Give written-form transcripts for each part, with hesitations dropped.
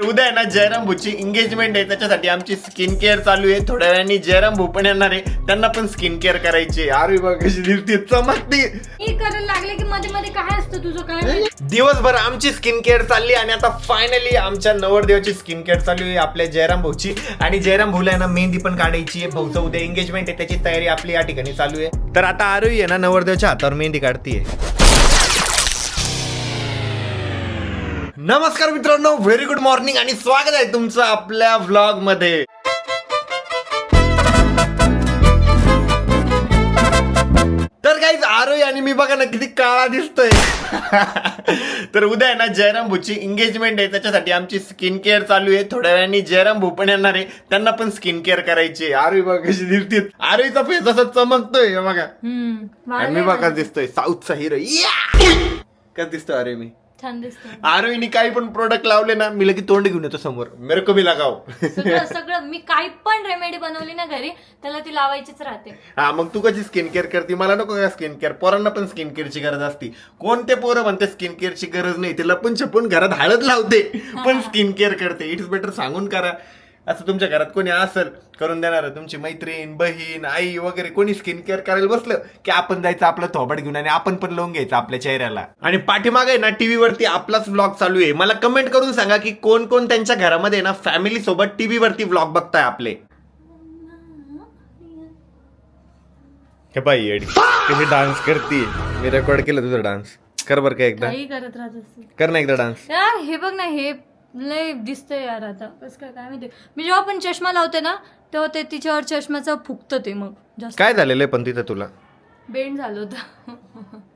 उद्या आहे ना जयराम भाऊची एंगेजमेंट आहे, त्याच्यासाठी आमची स्किन केअर चालू आहे. थोड्या वेळाने जयराम भाऊ पण येणार आहे, त्यांना पण स्किन केअर करायची. अरे बघ कशी दिसते, चमकते. मी करायला लागले की मध्ये मध्ये काय असतं तुझं काय? दिवसभर आमची स्किन केअर चालली आणि आता फायनली आमच्या नवरदेवाची स्किन केअर चालू आहे आपल्या जयराम भाऊची. आणि जयराम भाऊला आहे ना मेहंदी पण काढायची आहे. भाऊचं उद्या एंगेजमेंट आहे, त्याची तयारी आपली या ठिकाणी चालू आहे. तर आता आरोही आहे ना नवरदेवाच्या हातावर मेहंदी काढतीये. नमस्कार मित्रांनो, व्हेरी गुड मॉर्निंग आणि स्वागत आहे तुमचं आपल्या व्लॉग मध्ये. तर गाईज आरोही आणि मी बघा ना किती काळा दिसतोय. तर उद्या आहे ना जयराम भाऊची एंगेजमेंट आहे, त्याच्यासाठी आमची स्किन केअर चालू आहे. थोड्या वेळाने जयराम भाऊ पण येणार आहे, त्यांना पण स्किन केअर करायची. आरोही बघा कशी दिसते, आरोहीचा फेस असा चमकतोय बघा. आणि मी बघा दिसतोय साऊथचा हिरो. कसं दिसतोय अरे मी? छान दिसतं. आरोहीने काही पण प्रोडक्ट लावले ना, मी लगेच तोंड घेऊन येतो समोर, मेरे को भी लगाओ. सगळं मी काही पण रेमेडी बनवली ना घरी, त्याला ती लावायचीच राहते. हा, मग तू कशी स्किन केअर करते? मला नको का स्किन केअर? पोरांना पण स्किन केअरची गरज असते. कोणते पोरं म्हणते स्किन केअरची गरज नाही, ते लपून छपून घरात हळद लावते पण स्किन केअर करते. इट्स बेटर सांगून करा. असं तुमच्या घरात कोणी असेल करून देणार, तुमची मैत्रीण, बहीण, आई वगैरे कोणी स्किन केअर करायला बसलं की आपण जायचं आपलं थोबड घेऊन आणि आपण पण लावून घ्यायचं आपल्या चेहऱ्याला. आणि पाठीमागे ना टीव्ही वरती आपलाच व्लॉग चालू आहे. मला कमेंट करून सांगा की कोण कोण त्यांच्या घरामध्ये ना फॅमिली सोबत टीव्ही वरती व्लॉग बघताय आपले. हे बाई येडी कशी डान्स करते. मी रेकॉर्ड केलं तुझा डान्स. कर बर का एकदा, काही करत राहत असते. कर ना एकदा डान्स. यार हे बघ ना, हे लय दिसतंय यार. आता कसं काय माहिती. मी जेव्हा पण चष्मा लावते ना तेव्हा ते तिच्यावर चष्म्याचं फुकतं ते. मग जास्त काय झालेलं आहे पण तिथं तुला? बेंड झालं होतं.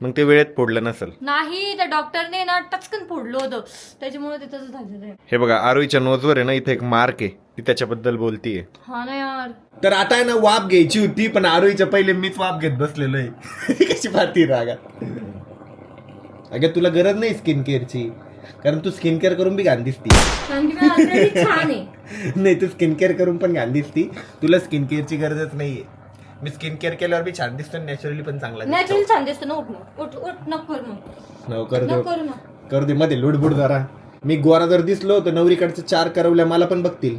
मग ते वेळेत फोडलं नसेल. नाही, त्या डॉक्टरने ना टचकन फोडलं होतं, त्याच्यामुळे ते तसं झालेलं आहे. हे बघा आरोहीच्या नोजवर आहे ना इथे एक मार्क आहे, ती त्याच्याबद्दल बोलतीये. हा ना यार. तर आता आहे ना वाफ घ्यायची होती, पण आरोहीच्या पहिले मीच वाफ घेत बसलेलो आहे. कशी पाहती रागा. अगं तुला गरज नाही स्किन केअरची, कारण तू स्किन केअर करून बी घाण दिसती. कारण की मी already छान आहे. नाही, तू स्किन केअर करून पण घाण दिसती. तुला स्किन केअरची गरजच नाहीये. मी स्किन केअर केल्यावर बी छान दिसतो, नॅचरली पण चांगला दिसतो. नॅचरल छान दिसतं ना. उठ नको करू मग. नको करू नको दे, करू ना. करू दे मध्ये लुडबुड जरा. मी गोरा जर दिसलो तर नवरीकडचं 4 करवल्या मला पण बघतील.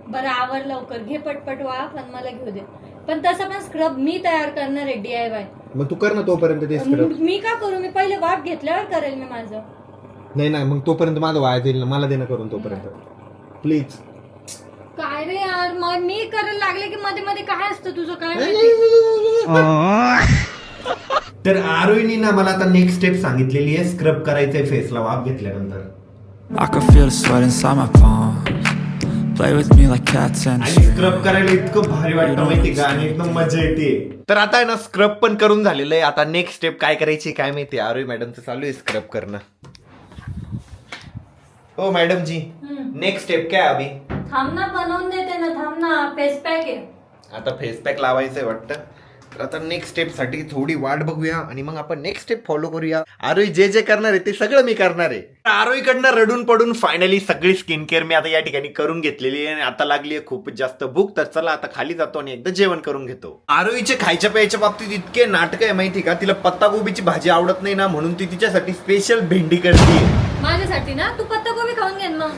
बरं आवर लवकर, घे पटपट वाफ आणि मला घेऊ दे. पण तसं पण स्क्रब मी तयार करणार आहे, DIY. मग तू कर ना तोपर्यंत ते स्क्रब. मी का करू? मी पहिले वाफ घेतल्यावर करेल मी माझं. नाही ना, मग तोपर्यंत माझं वाया जाईल ना, मला देणं करून तोपर्यंत प्लीज. काय रे यार, मग मी करायला लागले की मध्ये मध्ये काय असतं तुझं काय? तर आरोहीनी ना मला आता नेक्स्ट स्टेप सांगितलेली आहे, स्क्रब करायचंय फेसला वाफ घेतल्यानंतर. I can feel the sweat inside my palms. Play with me like cats and आणि स्क्रब करायला इतकं भारी वाटतं माहिती का, आणि एकदम मजा येते. तर आता आहे ना स्क्रब पण करून झालेलं आहे. आता नेक्स्ट स्टेप काय करायची काय माहिती. आरोही मॅडमचं चालू आहे स्क्रब करणं. हो मॅडम जी, नेक्स्ट स्टेप काय अभि? थांब ना, बनवून देते ना. थांब ना, फेस पॅक आहे. आता फेस पॅक लावायचंय वाटतं. तर आता नेक्स्ट स्टेप साठी थोडी वाट बघूया आणि मग आपण नेक्स्ट स्टेप फॉलो करूया. आरोही जे जे करणार आहे ते सगळं मी करणार आहे. आरोहीकडनं रडून पडून फायनली सगळी स्किन केअर मी आता या ठिकाणी करून घेतलेली आहे आणि आता लागली आहे खूप जास्त भूक. तर चला आता खाली जातो आणि एकदा जेवण करून घेतो. आरोहीचे खायच्या प्यायच्या बाबतीत इतके नाटक आहे माहिती का. तिला पत्तागोबीची भाजी आवडत नाही ना, म्हणून ती तिच्यासाठी स्पेशल भेंडी करते. माझ्यासाठी ना? तू पत्तागोबी खाऊन घे मग.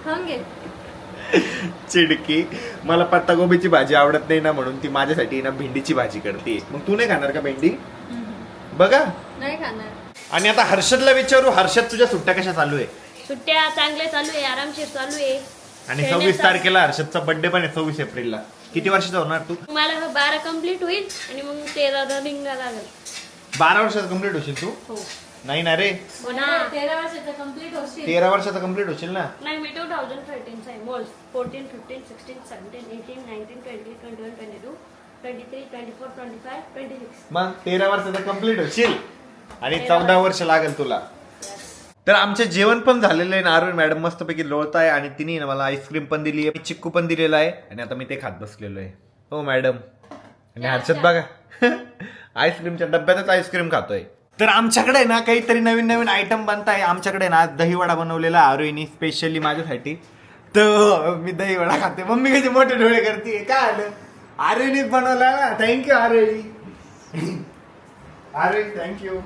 खाऊन घे. चिडकी, मला पत्तागोबीची भाजी आवडत नाही ना, म्हणून ती माझ्यासाठी ना भेंडीची भाजी करते. मग तू नाही खाणार का भेंडी? बघा नाही खाणार. आणि आता हर्षदला विचारू, हर्षद तुझ्या सुट्ट्या कशा चालू आहे? सुट्ट्या चांगल्या चालू आहे, आरामशीर चालू आहे. आणि 26 तारखेला हर्षदचा बर्थडे पण आहे, 26 एप्रिलला. किती वर्षाचा होणार तू? मला 12 कम्प्लीट होईल आणि मग 13 रनिंगला लागेल. 12 वर्षाचा कम्प्लीट होशील तू? हो. नाही ना रे, हो ना. 13 वर्षाचं कम्प्लीट होशील. 13 वर्षाचा कम्प्लीट होशील ना. नाही, मी 2013 चा आहे. मोल 14, 15, 16, 17, 18, 19, 20, 21, 22, 23, 24, 25, 26. मग 13 वर्षाचा कम्प्लीट होशील आणि 14 वर्ष लागेल तुला. तर आमचे जेवण पण झालेलं आहे. आरोही मॅडम मस्तपैकी लोळताय आणि तिने मला आईस्क्रीम पण दिली आहे, चिक्कू पण दिलेला आहे आणि आता मी ते खात बसलेलो आहे. हो मॅडम. आणि हर्षद बघा आईस्क्रीमच्या डब्यातच आईस्क्रीम खातोय. तर आमच्याकडे ना काहीतरी नवीन नवीन आयटम बनताय. आमच्याकडे ना दहीवडा बनवलेला आरोहीनी स्पेशली माझ्यासाठी. तर मी दहीवडा खाते. मम्मी कशी मोठे डोळे करते. काय आलं, आरोहीनीच बनवला ना. थँक्यू आरोही. आरोही थँक्यू.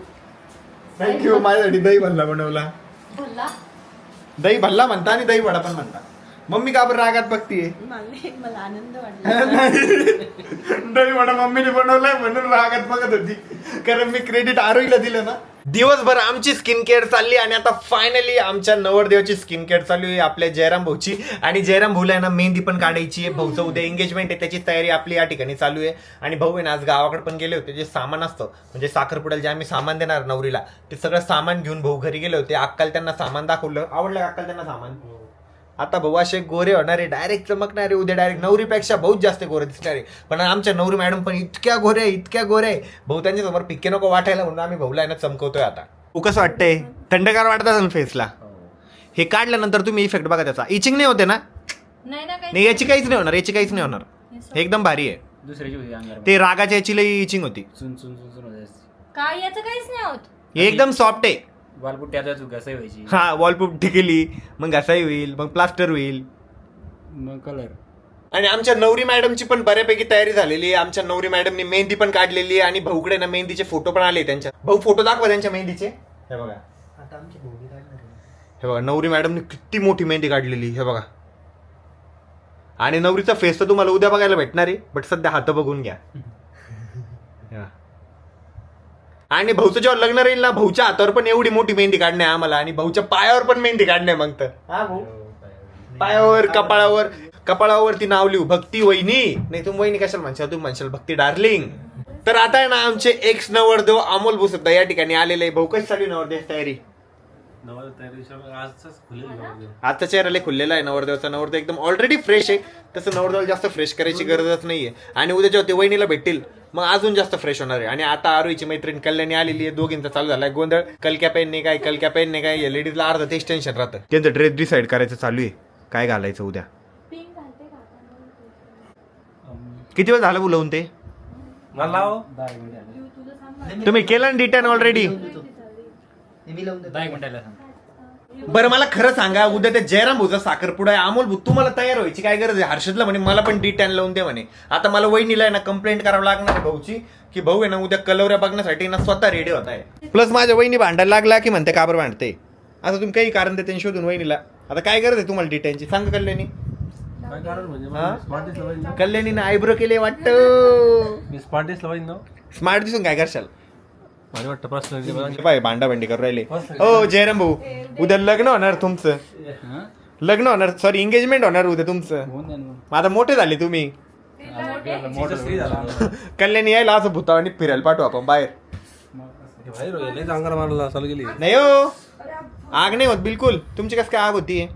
थँक्यू, माझ्यासाठी दही भल्ला बनवला. भल्ला? दही भल्ला म्हणता आणि दही वडा पण म्हणता. मम्मी का बरं रागात बघतीये? मला आनंद वाटला. दही वडा मम्मीने बनवलाय म्हणून रागात बघत होती, कारण मी क्रेडिट आरोहीला दिलं ना. दिवसभर आमची स्किन केअर चालली आणि आता फायनली आमच्या नवरदेवाची स्किन केअर चालू आहे आपल्या जयराम भाऊची. आणि जयराम भाऊला आहे ना मेहंदी पण काढायची आहे. भाऊचं उद्या एंगेजमेंट आहे, त्याची तयारी आपली या ठिकाणी चालू आहे. आणि भाऊ आहे ना आज गावाकडे पण गेले होते. जे सामान असतं म्हणजे साखरपुड्याला जे आम्ही सामान देणार नवरीला, ते सगळं सामान घेऊन भाऊ घरी गेले होते. अक्काला त्यांना सामान दाखवलं, आवडलं अक्काला त्यांना सामान. आता भाऊ असे गोरे होणारे, डायरेक्ट चमकणारे, उद्या डायरेक्ट नवरीपेक्षा बहुत जास्त गोरे दिसणारे. पण आमच्या नवरी मॅडम पण इतक्या गोऱ्या आहे. भाऊ त्यांच्यासमोर पिक्के नको वाटायला म्हणून आम्ही भाऊला आहे ना चमकवतोय. आता तू कसं वाटतंय? थंडगार वाटत असेल फेसला. हे काढल्यानंतर तुम्ही इफेक्ट बघा त्याचा. इचिंग नाही होते ना? नाही, याची काहीच नाही होणार, याची काहीच नाही होणार. एकदम भारी आहे. दुसऱ्याची ते रागाच्या याची लई इचिंग होती. काय याचं काहीच नाही होत. हे एकदम सॉफ्ट आहे. वालपुट्टी आता घसाई व्हायची, हा वॉलपुट्टी केली मग घसाई होईल, मग प्लास्टर होईल, मग कलर. आणि आमच्या नवरी मॅडमची पण बऱ्यापैकी तयारी झालेली आहे. आमच्या नवरी मॅडमनी मेहंदी पण काढलेली आहे आणि भाऊकडे ना मेहंदीचे फोटो पण आले त्यांच्या. भाऊ फोटो दाखवा त्यांच्या मेहंदीचे. हे बघा, हे बघा नवरी मॅडमनी किती मोठी मेहंदी काढलेली. हे बघा, आणि नवरीचा फेस तर तुम्हाला उद्या बघायला भेटणार आहे, बट सध्या हात बघून घ्या. आणि भाऊचं जेव्हा लग्न राहील ना, भाऊच्या हातावर पण एवढी मोठी मेहंदी काढणे आम्हाला, आणि भाऊच्या पायावर पण मेहंदी काढणे. मग तर हा भाऊ पायावर, कपाळावर ती नाव लिहू भक्ती वहिनी. नाही तुम्ही वहिनी कशाला म्हणशाल, तुम्ही म्हणशाल भक्ती डार्लिंग. तर आता आहे ना आमचे एक्स नवरदेव अमोल भाऊ सुद्धा या ठिकाणी आलेले आहे. भाऊ कशी चालू नवरदेव तयारी? आजचा चेहरा लय खुललेला आहे नवरदेवचा. नवरदेव एकदम ऑलरेडी फ्रेश आहे, तसं नवरदेवाला जास्त फ्रेश करायची गरजच नाहीये. आणि उद्या जेव्हा ते वहिनीला भेटतील मग अजून जास्त फ्रेश होणार आहे. आणि आता आरोहीची मैत्रीण कल्याणी आलेली आहे. दोघींचा चालू झालाय गोंधळ. कलक्या पेनने काय लेडीजला अर्ध तेच टेन्शन राहतं. त्यांचं ड्रेस डिसाईड करायचं चालू आहे, काय घालायचं उद्या. किती वेळ झालं बोलवून ते? तुम्ही केलं ना डिटेन ऑलरेडी? बरं मला खरं सांगा, उद्या त्या जयराम भाऊचा साखरपुडा आहे. अमोल भाऊ तुम्हाला तयार व्हायची काय गरज आहे? हर्षदला म्हणे मला पण डिटेन लावून दे म्हणे. आता मला वहिनीला आहे ना कंप्लेंट करावं लागणार आहे भाऊची, की भाऊ आहे ना उद्या कलवऱ्या बघण्यासाठी ना स्वतः रेडी होत आहे. प्लस माझ्या वहिनी भांडायला लागला की म्हणते का बरं भांडते. आता तुम्ही काही कारण देते शोधून वहिनीला. आता काय गरज आहे तुम्हाला डिटेनची? सांग कल्याणी. कल्याणीने आयब्रो केले वाटतं. स्मार्ट दिसून काय करशाल? भांडाभांडी करू राहिले. हो जयराम भाऊ, उद्या लग्न होणार तुमचं. लग्न होणार, सॉरी एंगेजमेंट होणार उद्या तुमचं. आता मोठे झाले तुम्ही. कल्याणी यायला असं भूतावानी फिरायला पाठवू आपण बाहेर. नाही हो, आग नाही होत बिलकुल. तुमची कसं काय आग होती?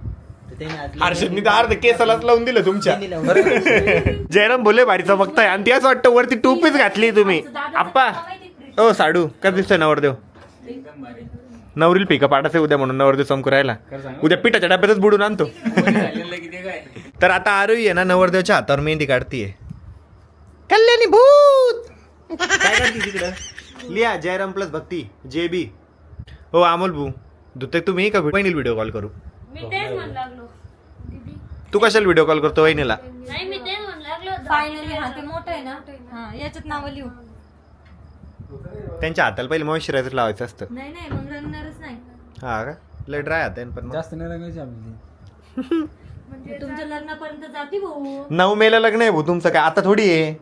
हर्षदनी तर अर्ध केसालाच लावून दिलं तुमच्या. जयराम बोले भारीचा बघताय, आणि ती असं वाटतं वरती टोपीच घातली तुम्ही. आप्पा ओ साडू कसं दिसतोय नवरदेव? नवरील पिकअप पाठायचं उद्या म्हणून नवरदेव चमकू राहिला. उद्या पिठाच्या डब्यातच बुडून आणतो. तर आता आरोही आहे ना नवरदेवच्या हातावर मेहंदी काढतीये. कल्याणी भूत काय करते तिकडं? लिहा जयराम प्लस भक्ती JB. हो अमोल भाऊ दुते तुम्ही का वहिनीला व्हिडिओ कॉल करू? मी तेच म्हणू लागलो. तू कशाला व्हिडिओ कॉल करतो वहिनीला? नाही मी तेच म्हणू लागलो. फायनली हा ते मोठं आहे ना, हा याच्यात नाव लिहू. त्यांच्या हाताला पहिले मॉइश्चरायझर लावायचं असतं. नाही मग रंगणारच नाही. हा का? लय ड्राय हात आहे पण जास्त नाही रंगायची आपली. म्हणजे तुमच्या लग्नापर्यंत जाती भाऊ. 9 मेला लग्न आहे भाऊ तुमचं, काय आता थोडी आहे.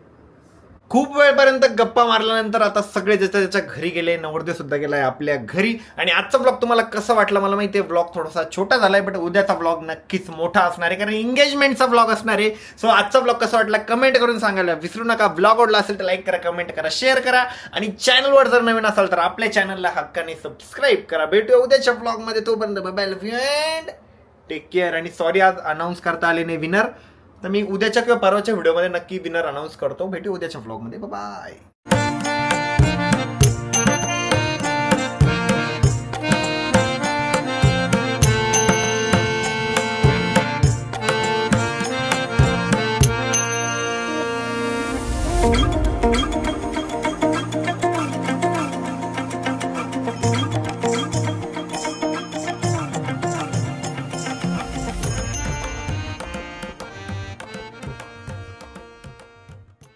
खूप वेळपर्यंत गप्पा मारल्यानंतर आता सगळे ज्याच्या घरी गेले. नवरदेव सुद्धा गेलाय आपल्या घरी. आणि आजचा ब्लॉग तुम्हाला कसा वाटला मला माहिती आहे. ब्लॉग थोडासा छोटा झालाय, बट उद्याचा ब्लॉग नक्कीच मोठा असणार आहे, कारण एंगेजमेंटचा ब्लॉग असणार आहे. सो आजचा ब्लॉग कसा वाटला कमेंट करून सांगायला विसरू नका. ब्लॉग आवडला असेल तर लाईक करा, कमेंट करा, शेअर करा, आणि चॅनलवर जर नवीन असाल तर आपल्या चॅनलला हक्काने सबस्क्राईब करा. भेटूया उद्याच्या ब्लॉगमध्ये. तोपर्यंत बाय बाय, टेक केअर. आणि सॉरी आज अनाऊन्स करता आले नाही विनर, तर मी उद्याच्या किंवा परवाच्या व्हिडिओमध्ये नक्की विनर अनाऊन्स करतो. भेटू उद्याच्या व्लॉगमध्ये. बाय.